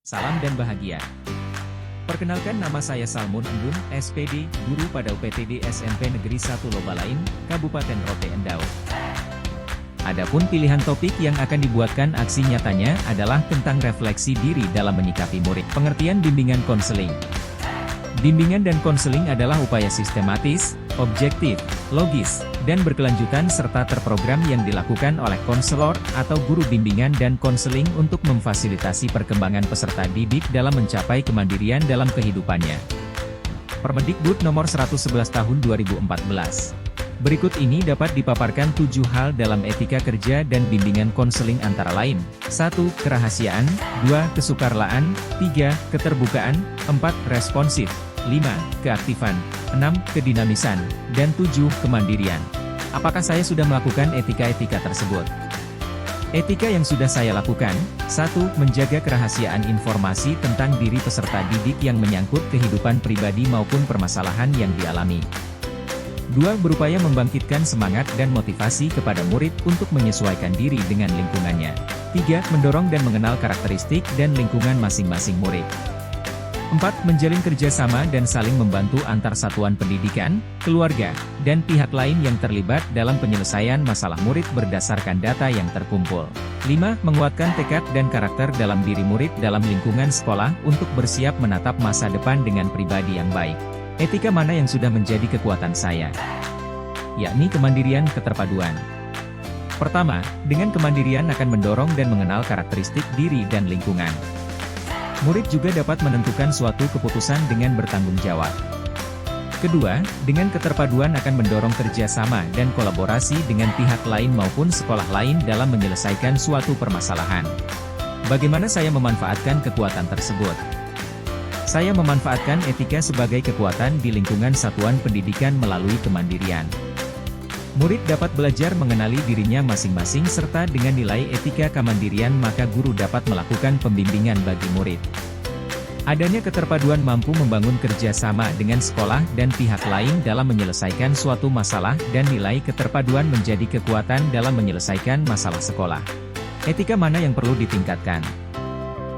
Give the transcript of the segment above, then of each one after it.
Salam dan bahagia. Perkenalkan, nama saya Salmun Endun, SPD, guru pada UPTD SMP Negeri 1 Lobalain, Kabupaten Rote Endau. Adapun pilihan topik yang akan dibuatkan aksi nyatanya adalah tentang refleksi diri dalam menyikapi murid. Pengertian bimbingan konseling. Bimbingan dan konseling adalah upaya sistematis, objektif, logis, dan berkelanjutan serta terprogram yang dilakukan oleh konselor atau guru bimbingan dan konseling untuk memfasilitasi perkembangan peserta didik dalam mencapai kemandirian dalam kehidupannya. Permendikbud nomor 111 tahun 2014. Berikut ini dapat dipaparkan 7 hal dalam etika kerja dan bimbingan konseling antara lain. 1. Kerahasiaan. 2. Kesukarlaan. 3. Keterbukaan. 4. Responsif. 5. Keaktifan. 6. Kedinamisan. Dan 7. Kemandirian. Apakah saya sudah melakukan etika-etika tersebut? Etika yang sudah saya lakukan. 1. Menjaga kerahasiaan informasi tentang diri peserta didik yang menyangkut kehidupan pribadi maupun permasalahan yang dialami. 2. Berupaya membangkitkan semangat dan motivasi kepada murid untuk menyesuaikan diri dengan lingkungannya. 3. Mendorong dan mengenal karakteristik dan lingkungan masing-masing murid. 4. Menjalin kerjasama dan saling membantu antar satuan pendidikan, keluarga, dan pihak lain yang terlibat dalam penyelesaian masalah murid berdasarkan data yang terkumpul. 5. Menguatkan tekad dan karakter dalam diri murid dalam lingkungan sekolah untuk bersiap menatap masa depan dengan pribadi yang baik. Etika mana yang sudah menjadi kekuatan saya? Yakni kemandirian keterpaduan. Pertama, dengan kemandirian akan mendorong dan mengenal karakteristik diri dan lingkungan. Murid juga dapat menentukan suatu keputusan dengan bertanggung jawab. Kedua, dengan keterpaduan akan mendorong kerjasama dan kolaborasi dengan pihak lain maupun sekolah lain dalam menyelesaikan suatu permasalahan. Bagaimana saya memanfaatkan kekuatan tersebut? Saya memanfaatkan etika sebagai kekuatan di lingkungan satuan pendidikan melalui kemandirian. Murid dapat belajar mengenali dirinya masing-masing serta dengan nilai etika kemandirian maka guru dapat melakukan pembimbingan bagi murid. Adanya keterpaduan mampu membangun kerjasama dengan sekolah dan pihak lain dalam menyelesaikan suatu masalah dan nilai keterpaduan menjadi kekuatan dalam menyelesaikan masalah sekolah. Etika mana yang perlu ditingkatkan?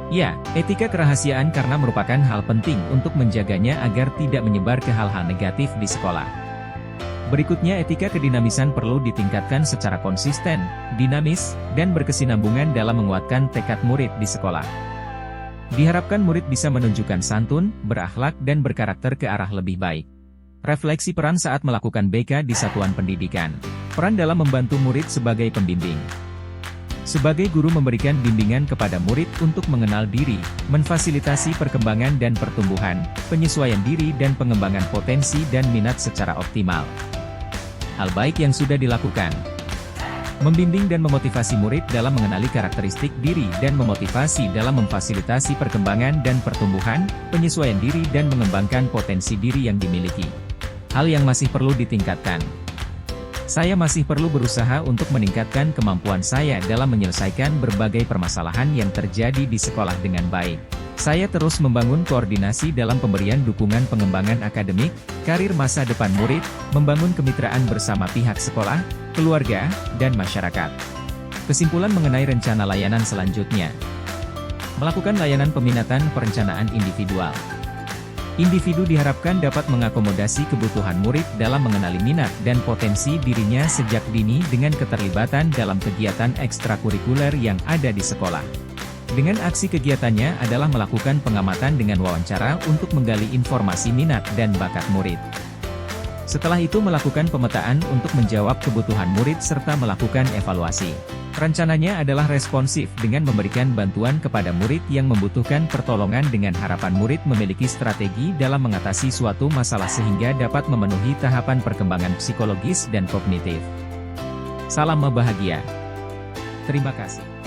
Ya, etika kerahasiaan karena merupakan hal penting untuk menjaganya agar tidak menyebar ke hal-hal negatif di sekolah. Berikutnya, etika kedinamisan perlu ditingkatkan secara konsisten, dinamis, dan berkesinambungan dalam menguatkan tekad murid di sekolah. Diharapkan murid bisa menunjukkan santun, berakhlak, dan berkarakter ke arah lebih baik. Refleksi peran saat melakukan BK di satuan pendidikan. Peran dalam membantu murid sebagai pembimbing. Sebagai guru memberikan bimbingan kepada murid untuk mengenal diri, memfasilitasi perkembangan dan pertumbuhan, penyesuaian diri dan pengembangan potensi dan minat secara optimal. Hal baik yang sudah dilakukan. Membimbing dan memotivasi murid dalam mengenali karakteristik diri dan memotivasi dalam memfasilitasi perkembangan dan pertumbuhan, penyesuaian diri dan mengembangkan potensi diri yang dimiliki. Hal yang masih perlu ditingkatkan. Saya masih perlu berusaha untuk meningkatkan kemampuan saya dalam menyelesaikan berbagai permasalahan yang terjadi di sekolah dengan baik. Saya terus membangun koordinasi dalam pemberian dukungan pengembangan akademik, karir masa depan murid, membangun kemitraan bersama pihak sekolah, keluarga, dan masyarakat. Kesimpulan mengenai rencana layanan selanjutnya. Melakukan layanan peminatan perencanaan individual. Individu diharapkan dapat mengakomodasi kebutuhan murid dalam mengenali minat dan potensi dirinya sejak dini dengan keterlibatan dalam kegiatan ekstrakurikuler yang ada di sekolah. Dengan aksi kegiatannya adalah melakukan pengamatan dengan wawancara untuk menggali informasi minat dan bakat murid. Setelah itu melakukan pemetaan untuk menjawab kebutuhan murid serta melakukan evaluasi. Rencananya adalah responsif dengan memberikan bantuan kepada murid yang membutuhkan pertolongan dengan harapan murid memiliki strategi dalam mengatasi suatu masalah sehingga dapat memenuhi tahapan perkembangan psikologis dan kognitif. Salam bahagia. Terima kasih.